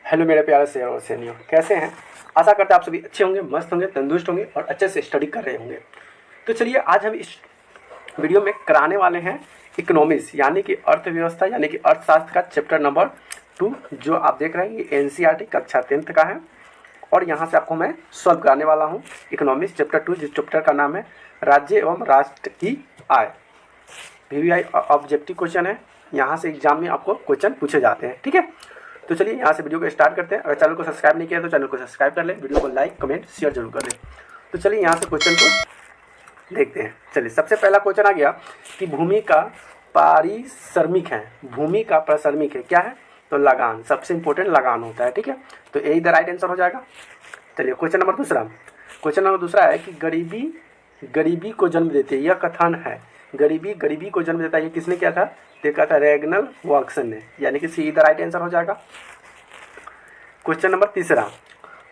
Hello मेरे प्यारे share और सैनियों, कैसे हैं। आशा करते हैं आप सभी अच्छे होंगे, मस्त होंगे, तंदुरुस्त होंगे और अच्छे से स्टडी कर रहे होंगे। तो चलिए आज हम इस वीडियो में कराने वाले हैं इकोनॉमिक्स यानी कि अर्थव्यवस्था यानी कि अर्थशास्त्र का चैप्टर नंबर 2 जो आप देख रहे हैं ये एनसीईआरटी कक्षा 10th का है। और यहाँ से आपको मैं सॉल्व कराने वाला हूँ इकोनॉमिक्स चैप्टर 2 जिस चैप्टर का नाम है राज्य एवं राष्ट्र की आय। VVI ऑब्जेक्टिव क्वेश्चन है, यहाँ से एग्जाम में आपको क्वेश्चन पूछे जाते हैं। ठीक है, तो चलिए यहाँ से वीडियो को स्टार्ट करते हैं। अगर चैनल को सब्सक्राइब नहीं किया तो चैनल को सब्सक्राइब कर लें, वीडियो को लाइक कमेंट शेयर जरूर कर लें। तो चलिए यहाँ से क्वेश्चन को देखते हैं। चलिए सबसे पहला क्वेश्चन आ गया कि भूमि का पारिश्रमिक है। भूमि का पारिश्रमिक है क्या है, तो लगान, सबसे इंपॉर्टेंट लगान होता है। ठीक है, तो यही द राइट आंसर हो जाएगा। चलिए क्वेश्चन नंबर दूसरा। क्वेश्चन नंबर दूसरा है कि गरीबी गरीबी को जन्म देती है, यह कथन है। गरीबी गरीबी को जन्म देता है, ये किसने किया था, देखा था रेगनल वॉटसन ने, यानी कि सी द राइट आंसर हो जाएगा। क्वेश्चन नंबर तीसरा।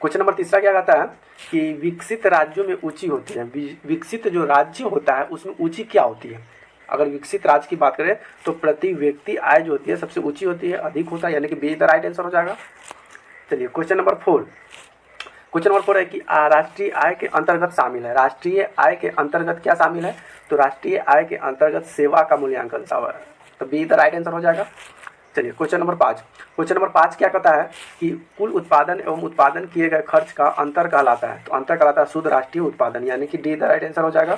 क्वेश्चन नंबर तीसरा क्या कहता है कि विकसित राज्यों में ऊंची होती है। विकसित जो राज्य होता है उसमें ऊंची क्या होती है। अगर विकसित राज्य की बात करें तो प्रति व्यक्ति आय जो होती है सबसे ऊंची होती है, अधिक होता है, यानी कि बी द राइट आंसर हो जाएगा। चलिए क्वेश्चन नंबर 4। क्वेश्चन नंबर 4 है कि राष्ट्रीय आय के अंतर्गत शामिल है। राष्ट्रीय आय के अंतर्गत क्या शामिल है, तो राष्ट्रीय आय के अंतर्गत सेवा का मूल्यांकन शामिल है, तो बी द राइट आंसर हो जाएगा। चलिए क्वेश्चन नंबर 5। क्वेश्चन नंबर 5 क्या कहता है कि कुल उत्पादन एवं उत्पादन किए गए खर्च का अंतर कहलाता है, तो अंतर कहलाता है शुद्ध राष्ट्रीय उत्पादन, यानी कि डी द राइट आंसर हो जाएगा।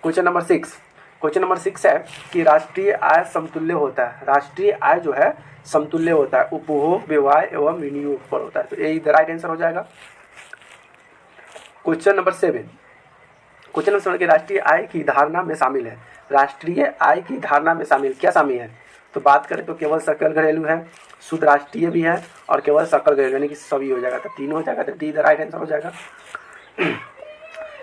Question number 6। क्वेश्चन नंबर 6 है कि राष्ट्रीय आय समतुल्य होता है। राष्ट्रीय आय जो है समतुल्य होता है, उपभोग व्यवहार एवं विनियोग पर होता है, तो यही द राइट आंसर हो जाएगा। Question number 7। क्वेश्चन नंबर 7 की राष्ट्रीय आय की धारणा में शामिल है। राष्ट्रीय आय की धारणा में शामिल क्या शामिल है, तो बात करें तो केवल सकल घरेलू है, शुद्ध राष्ट्रीय भी है और केवल सकल घरेलू, यानी कि सभी हो जाएगा, तो 3 हो जाएगा, तो डी द राइट आंसर हो जाएगा।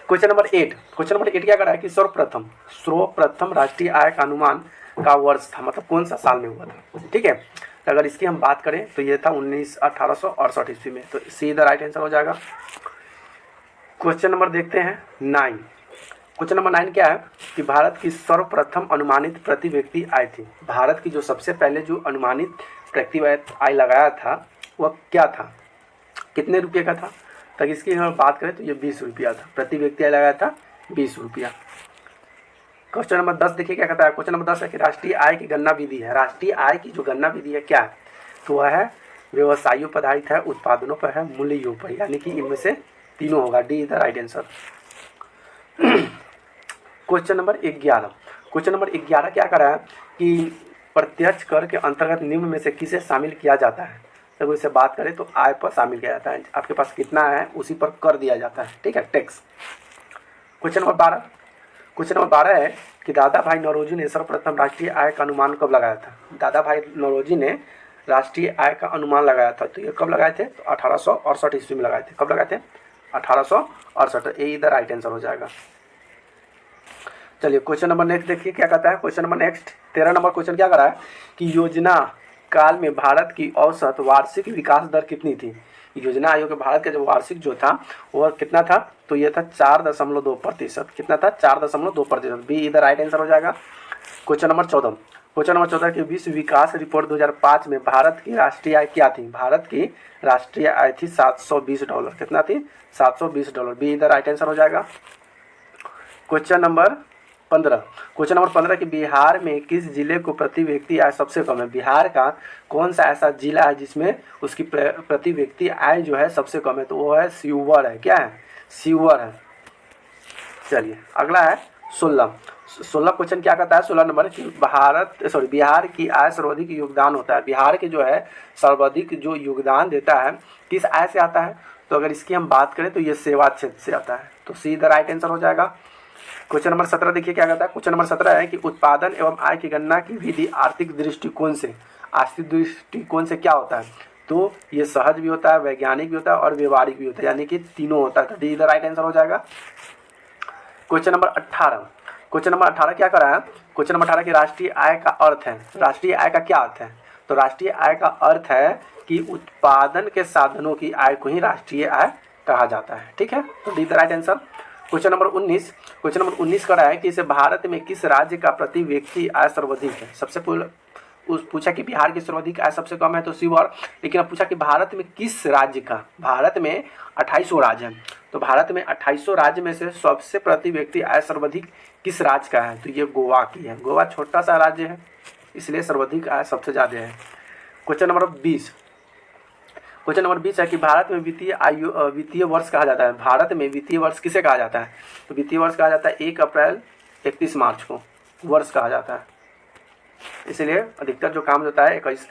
Question number 8। क्वेश्चन नंबर 8 क्या कर रहा है कि सर्वप्रथम राष्ट्रीय आय का अनुमान का वर्ष था, मतलब कौन सा साल में हुआ था। ठीक है, तो अगर इसकी हम बात करें तो ये था 1868 ईस्वी में, तो सी द राइट आंसर हो जाएगा। क्वेश्चन नंबर देखते हैं 9। क्वेश्चन नंबर 9 क्या है कि भारत की सर्वप्रथम अनुमानित प्रति व्यक्ति आय थी। भारत की जो सबसे पहले जो अनुमानित प्रति आय लगाया था वह क्या था, कितने रुपये का था, तक इसकी हम बात करें तो ये 20 रुपया था, प्रति व्यक्ति आय लगाया था 20 रुपया। क्वेश्चन नंबर 10 देखिए क्या कहता है। क्वेश्चन नंबर 10 है कि राष्ट्रीय आय की गणना विधि है। राष्ट्रीय आय की जो गणना विधि है क्या है, तो वह है व्यवसायों पर आधारित है, उत्पादनों पर है, मूल्यों पर, यानी कि इनमें से तीनों होगा, D the right answer. Question number 11। Question number 11 क्या कर रहा है कि प्रत्यक्ष कर के अंतर्गत निम्न में से किसे शामिल किया जाता है। तो इससे बात करें तो आय पर शामिल किया जाता है, आपके पास कितना है उसी पर कर दिया जाता है। ठीक है, tax. Question number 12। Question number 12 है कि दादा भाई नौरोजी ने सर्वप्रथम राष्ट्रीय आय का अनुमान कब लगाया था। दादा भाई नौरोजी ने राष्ट्रीय आय का अनुमान लगाया था, तो ये कब लगाए थे, तो 1868 ईस्वी में लगाए थे। कब लगाए थे, 1868, यही द राइट आंसर हो जाएगा। चलिए क्वेश्चन नंबर नेक्स्ट देखिए क्या कहता है। Question number next 13 number question क्या कर रहा है कि योजना काल में भारत की औसत वार्षिक विकास दर कितनी थी। योजना आयोग के भारत का जो वार्षिक जो था वह कितना था, तो ये था 4.2%। कितना था, 4.2%, बी इधर राइट आंसर हो जाएगा। Question number 14। क्वेश्चन नंबर 14 की विश्व विकास रिपोर्ट 2005 में भारत की राष्ट्रीय आय क्या थी। भारत की राष्ट्रीय आय थी $720। कितना थी, $720, बी इधर राइट आंसर हो जाएगा। Question number 15। क्वेश्चन नंबर 15 कि बिहार में किस जिले को प्रति व्यक्ति आय सबसे कम है। बिहार का कौन सा ऐसा जिला है जिसमें उसकी प्रति व्यक्ति आय जो है सबसे कम है, तो वो है शिवहर है। क्या है, शिवहर है। चलिए अगला है 16 क्वेश्चन क्या कहता है 16 नंबर कि बिहार की आय सर्वाधिक योगदान होता है। बिहार के जो है सर्वाधिक जो योगदान देता है किस आय से आता है, तो अगर इसकी हम बात करें तो ये सेवा क्षेत्र से आता है, तो सी द राइट आंसर हो जाएगा। क्वेश्चन नंबर 17 देखिए क्या कहता है। क्वेश्चन नंबर 17 है कि उत्पादन एवं आय की गणना की विधि आर्थिक दृष्टिकोण से क्या होता है, तो ये सहज भी होता है, वैज्ञानिक भी होता है और व्यवहारिक भी होता है, यानी कि तीनों होता है, तो डी द राइट आंसर हो जाएगा। Question number 18। क्वेश्चन नंबर 18 क्या कर रहा है। क्वेश्चन नंबर 18 की राष्ट्रीय आय का अर्थ है। राष्ट्रीय आय का क्या अर्थ है, तो राष्ट्रीय आय का अर्थ है कि उत्पादन के साधनों की आय को ही राष्ट्रीय आय कहा जाता है। ठीक है, तो D the right answer. Question number 19। Question number 19 कर रहा है कि इसे भारत में किस राज्य का प्रति व्यक्ति आय सर्वाधिक है। सबसे उस पूछा कि बिहार की सर्वाधिक आय सबसे कम है तो शिवहर, लेकिन अब पूछा कि भारत में किस राज्य का, भारत में 2800 राज्य हैं, तो भारत में 2800 राज्य में से सबसे प्रति व्यक्ति आय सर्वाधिक किस राज्य का है, तो ये गोवा की है। गोवा छोटा सा राज्य है इसलिए सर्वाधिक आय सबसे ज़्यादा है। क्वेश्चन नंबर 20, क्वेश्चन नंबर 20 है कि भारत में वित्तीय वर्ष कहा जाता है, भारत में वित्तीय वर्ष किसे कहा जाता है, तो वित्तीय वर्ष कहा जाता है 1 अप्रैल 31 मार्च को वर्ष कहा जाता है। इसलिए अधिकतर जो काम होता है 21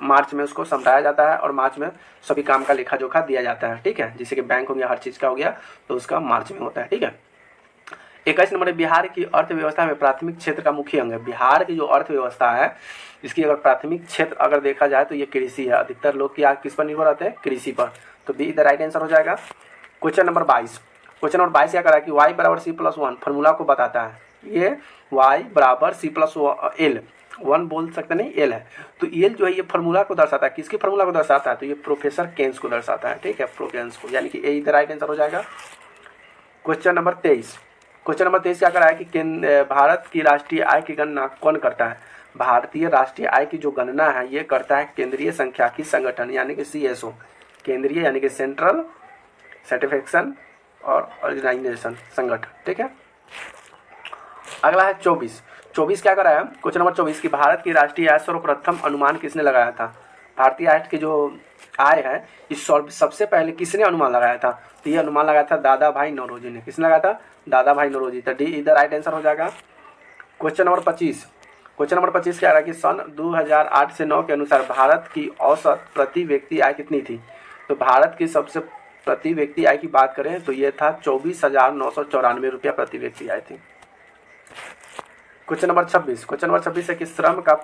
मार्च में उसको समझाया जाता है और मार्च में सभी काम का लेखा जोखा दिया जाता है, ठीक है। जैसे कि बैंक हो गया, हर चीज़ का हो गया, तो उसका मार्च में होता है, ठीक है। 21 नंबर, बिहार की अर्थव्यवस्था में प्राथमिक क्षेत्र का मुख्य अंग है। बिहार की जो अर्थव्यवस्था है इसकी अगर प्राथमिक क्षेत्र अगर देखा जाए तो ये कृषि है। अधिकतर लोग क्या किस पर निर्भर रहते हैं, कृषि पर, तो बी द राइट आंसर हो जाएगा। क्वेश्चन नंबर 22, क्वेश्चन नंबर 22 क्या करा कि y बराबर C+1 फॉर्मूला को बताता है। ये y बराबर C+L, 1 बोल सकते नहीं, एल है, तो एल जो है ये फार्मूला को दर्शाता है, किसकी फार्मूला को दर्शाता है, तो ये प्रोफेसर केन्स को दर्शाता है, ठीक है, प्रोकेन्स को, यानी कि ए इधर राइट आंसर हो जाएगा। क्वेश्चन नंबर 23, क्वेश्चन नंबर 23 क्या करा है कि भारत की राष्ट्रीय आय की गणना कौन करता है। भारतीय राष्ट्रीय आय की जो गणना है ये करता है केंद्रीय सांख्यिकी संगठन यानी कि CSO, केंद्रीय यानी कि सेंट्रल सर्टिफिकेशन और ऑर्गेनाइजेशन संगठन, ठीक है। अगला है 24 क्या करा है, क्वेश्चन नंबर 24 की भारत की राष्ट्रीय आय सर्वप्रथम अनुमान किसने लगाया था। भारतीय आय की जो आय है इस सबसे पहले किसने अनुमान लगाया था, तो ये अनुमान लगाया था दादा भाई नौरोजी ने। किसने लगाया था, दादा भाई नौरोजी, तो डी इधर राइट आंसर हो जाएगा। क्वेश्चन नंबर 25, क्वेश्चन नंबर 25 क्या रहा कि सन 2008 से 9 के अनुसार भारत की औसत प्रति व्यक्ति आय कितनी थी, तो भारत की सबसे प्रति व्यक्ति आय की बात करें तो ये था 24,994 रुपया प्रति व्यक्ति आय थी। क्वेश्चन नंबर 26, क्वेश्चन नंबर 26 है कि श्रम का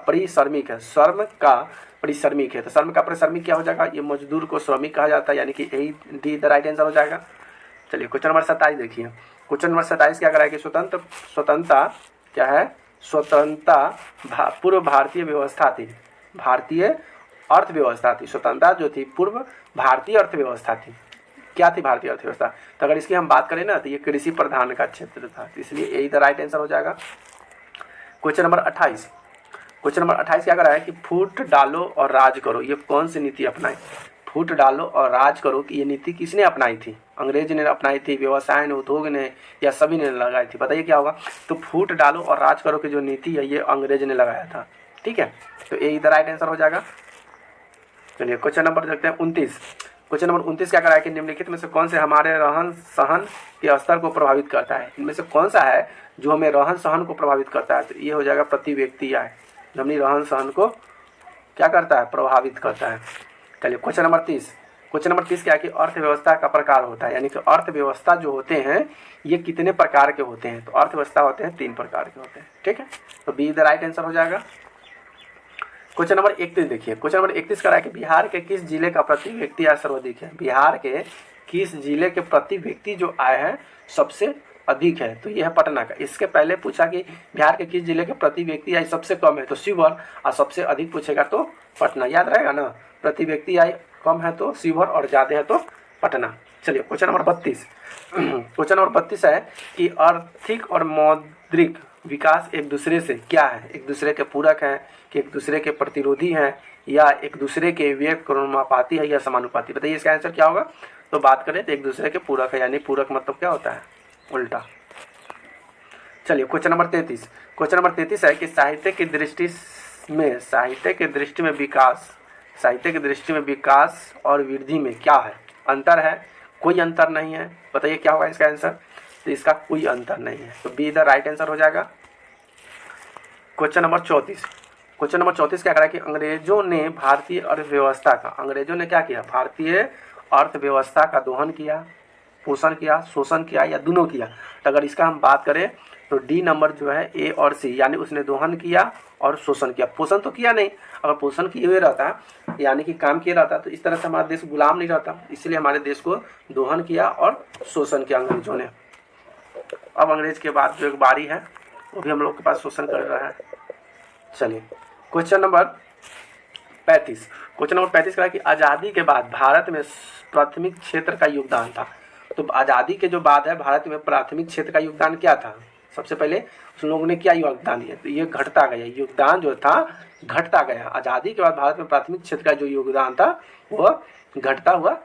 परिश्रमिक है, श्रम का परिश्रमिक है, तो श्रम का परिश्रमिक क्या हो जाएगा, ये मजदूर को श्रमिक कहा जाता है, यानी कि A D the right answer हो जाएगा। चलिए क्वेश्चन नंबर 27 देखिए, क्वेश्चन नंबर 27 क्या करा है कि स्वतंत्रता क्या है, स्वतंत्रता पूर्व भारतीय व्यवस्था थी, भारतीय अर्थव्यवस्था थी, स्वतंत्रता जो थी पूर्व भारतीय अर्थव्यवस्था थी, क्या थी भारतीय अर्थव्यवस्था, तो अगर इसकी हम बात करें ना तो ये कृषि प्रधान का क्षेत्र था, इसलिए यही द राइट आंसर हो जाएगा। क्वेश्चन नंबर 28, क्वेश्चन नंबर 28 क्या कर रहा है कि फूट डालो और राज करो, ये कौन सी नीति अपनाई, फूट डालो और राज करो कि ये नीति किसने अपनाई थी, अंग्रेज ने अपनाई थी, व्यवसाय ने, उद्योग ने, या सभी ने लगाई थी, बताइए क्या होगा, तो फूट डालो और राज करो की जो नीति है ये अंग्रेज ने लगाया था, ठीक है, तो यही द राइट आंसर हो जाएगा। चलिए क्वेश्चन नंबर देखते हैं 29, क्वेश्चन नंबर 29 क्या करा है कि निम्नलिखित में से कौन से हमारे रहन सहन के स्तर को प्रभावित करता है, इनमें से कौन सा है जो हमें रहन सहन को प्रभावित करता है, तो ये हो जाएगा प्रति व्यक्ति आय, जो अपनी रहन सहन को क्या करता है, प्रभावित करता है। चलिए क्वेश्चन नंबर 30, क्वेश्चन नंबर 30 क्या है कि अर्थव्यवस्था का प्रकार होता है, यानी कि अर्थव्यवस्था जो होते हैं ये कितने प्रकार के होते हैं, तो अर्थव्यवस्था होते हैं 3 प्रकार के होते हैं, ठीक है, तो बी द राइट आंसर हो जाएगा। क्वेश्चन नंबर 31 देखिए, क्वेश्चन नंबर 31 करा है कि बिहार के किस जिले का प्रति व्यक्ति आय सर्वाधिक है, बिहार के किस जिले के प्रति व्यक्ति जो आय है सबसे अधिक है, तो यह है पटना का। इसके पहले पूछा कि बिहार के किस जिले के प्रति व्यक्ति आय सबसे कम है, तो शिवहर, और सबसे अधिक पूछेगा तो पटना, याद रहेगा ना, प्रति व्यक्ति आय कम है तो शिवहर और ज़्यादा है तो पटना। चलिए क्वेश्चन नंबर 32, क्वेश्चन नंबर 32 है कि आर्थिक और मौद्रिक विकास एक दूसरे से क्या है, एक दूसरे के पूरक हैं कि एक दूसरे के प्रतिरोधी हैं या एक दूसरे के व्यक्रमानुपाती है या समानुपाती, बताइए इसका आंसर क्या होगा, तो बात करें तो एक दूसरे के पूरक है, यानी पूरक मतलब क्या होता है, उल्टा। चलिए क्वेश्चन नंबर 33, क्वेश्चन नंबर 33 है कि साहित्य की दृष्टि में विकास और वृद्धि में क्या है, अंतर है, कोई अंतर नहीं है, बताइए क्या होगा इसका आंसर, तो इसका कोई अंतर नहीं है, तो बी द राइट आंसर हो जाएगा। क्वेश्चन नंबर 34, क्वेश्चन नंबर 34 क्या करा कि अंग्रेजों ने भारतीय अर्थव्यवस्था का, अंग्रेजों ने क्या किया, भारतीय अर्थव्यवस्था का दोहन किया, पोषण किया, शोषण किया या दोनों किया, तो अगर इसका हम बात करें तो डी नंबर जो है ए और सी, यानी उसने दोहन किया और शोषण किया, पोषण तो किया नहीं, अगर पोषण किए हुए रहता यानी कि काम किया रहता तो इस तरह से हमारा देश गुलाम नहीं रहता, इसलिए हमारे देश को दोहन किया और शोषण किया अंग्रेजों ने। अब अंग्रेज के बाद जो एक बारी है वो भी हम लोग के पास शोषण कर रहा है। चलिए क्वेश्चन नंबर 35, क्वेश्चन नंबर 35 कहा कि आज़ादी के बाद भारत में प्राथमिक क्षेत्र का योगदान था, तो आज़ादी के जो बाद है भारत में प्राथमिक क्षेत्र का योगदान क्या था, सबसे पहले उन लोगों ने क्या योगदान दिया, तो ये घटता गया, योगदान जो था घटता गया। आज़ादी के बाद भारत में प्राथमिक क्षेत्र का जो योगदान था वह घटता हुआ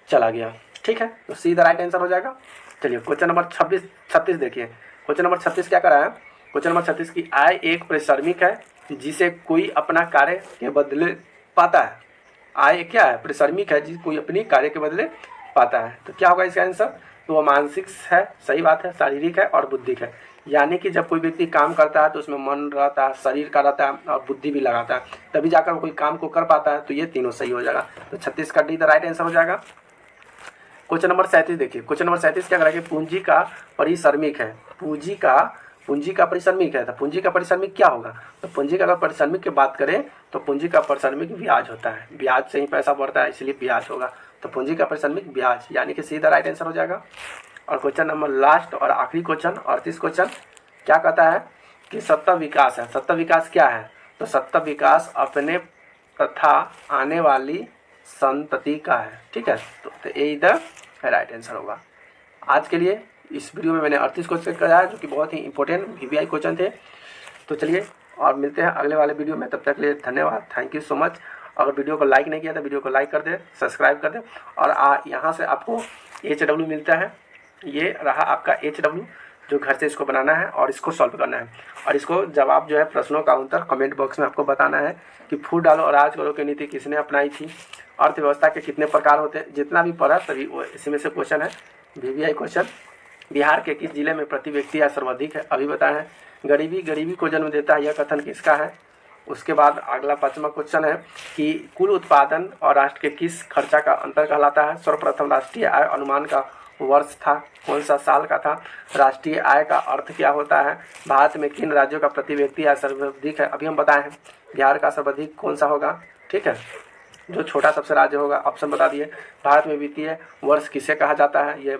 चला गया। ठीक है, तो सीधा राइट आंसर हो जाएगा। चलिए क्वेश्चन नंबर 36 देखिए। क्वेश्चन नंबर 36 क्या करा है, क्वेश्चन नंबर 36 की आय एक परिश्रमिक है जिसे कोई अपना कार्य के बदले पाता है। आय क्या है, परिश्रमिक है जिसे कोई अपनी कार्य के बदले पाता है। तो क्या होगा इसका आंसर, तो वह मानसिक है, सही बात है, शारीरिक है और बुद्धिक है। यानी कि जब कोई व्यक्ति काम करता है तो उसमें मन रहता है, शरीर का रहता है और बुद्धि भी लगाता है, तभी जाकर कोई काम को कर पाता है। तो ये तीनों सही हो जाएगा। तो 36 का डी द राइट आंसर हो जाएगा। क्वेश्चन नंबर 37 देखिए। क्वेश्चन नंबर 37 क्या करेगा, पूंजी का परिश्रमिक है, पूंजी का परिश्रमिक है। तो पूंजी का परिश्रमिक क्या होगा, तो पूंजी का अगर परिश्रमिक की बात करें तो पूंजी का परिश्रमिक ब्याज होता है, ब्याज से ही पैसा बढ़ता है, इसलिए ब्याज होगा। तो पूंजी का परिश्रमिक ब्याज, यानी कि सीधा राइट आंसर हो जाएगा। और क्वेश्चन नंबर लास्ट और आखिरी क्वेश्चन 38 क्वेश्चन क्या कहता है कि सत्ता विकास है। सत्ता विकास क्या है, तो सत्ता विकास अपने तथा आने वाली संतति का है। ठीक है, तो ये इधर राइट आंसर होगा। आज के लिए इस वीडियो में मैंने 38 क्वेश्चन कराया जो कि बहुत ही इंपॉर्टेंट VVI क्वेश्चन थे। तो चलिए और मिलते हैं अगले वाले वीडियो में, तब तक के लिए धन्यवाद, थैंक यू सो मच। अगर वीडियो को लाइक नहीं किया तो वीडियो को लाइक कर दे, सब्सक्राइब कर दे। और यहाँ से आपको HW मिलता है, ये रहा आपका HW जो घर से इसको बनाना है और इसको सॉल्व करना है। और इसको जवाब जो है प्रश्नों का उत्तर कमेंट बॉक्स में आपको बताना है कि फूट डालो और राज करो की नीति किसने अपनाई थी, अर्थव्यवस्था के कितने प्रकार होते हैं, जितना भी पढ़ा सभी वो इसी में से क्वेश्चन है। VVI क्वेश्चन, बिहार के किस जिले में प्रति व्यक्ति आय सर्वाधिक है, अभी बताया है। गरीबी को जन्म देता है, यह कथन किसका है। उसके बाद अगला 5वां क्वेश्चन है कि कुल उत्पादन और राष्ट्र के किस खर्चा का अंतर कहलाता है। सर्वप्रथम राष्ट्रीय आय अनुमान का वर्ष था, कौन सा साल का था। राष्ट्रीय आय का अर्थ क्या होता है। भारत में किन राज्यों का प्रति व्यक्ति आय सर्वाधिक है, अभी हम बताए हैं। बिहार का सर्वाधिक कौन सा होगा, ठीक है, जो छोटा सबसे राज्य होगा, ऑप्शन बता दिए। भारत में वित्तीय वर्ष किसे कहा जाता है, ये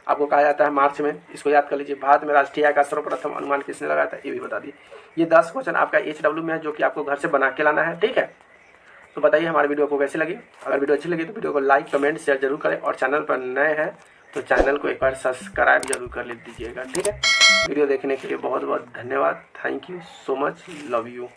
आपको कहा जाता है मार्च में, इसको याद कर लीजिए। भारत में राष्ट्रीय आय का सर्वप्रथम अनुमान किसने लगाया था, ये भी बता दिए। ये 10 क्वेश्चन आपका HW में है जो कि आपको घर से बना के लाना है। ठीक है, तो बताइए हमारी वीडियो को कैसी लगी। अगर वीडियो अच्छी लगी तो वीडियो को लाइक कमेंट शेयर जरूर करें और चैनल पर नए हैं तो चैनल को एक बार सब्सक्राइब जरूर कर लीजिएगा। ठीक है, वीडियो देखने के लिए बहुत बहुत धन्यवाद, thank you so much, love you.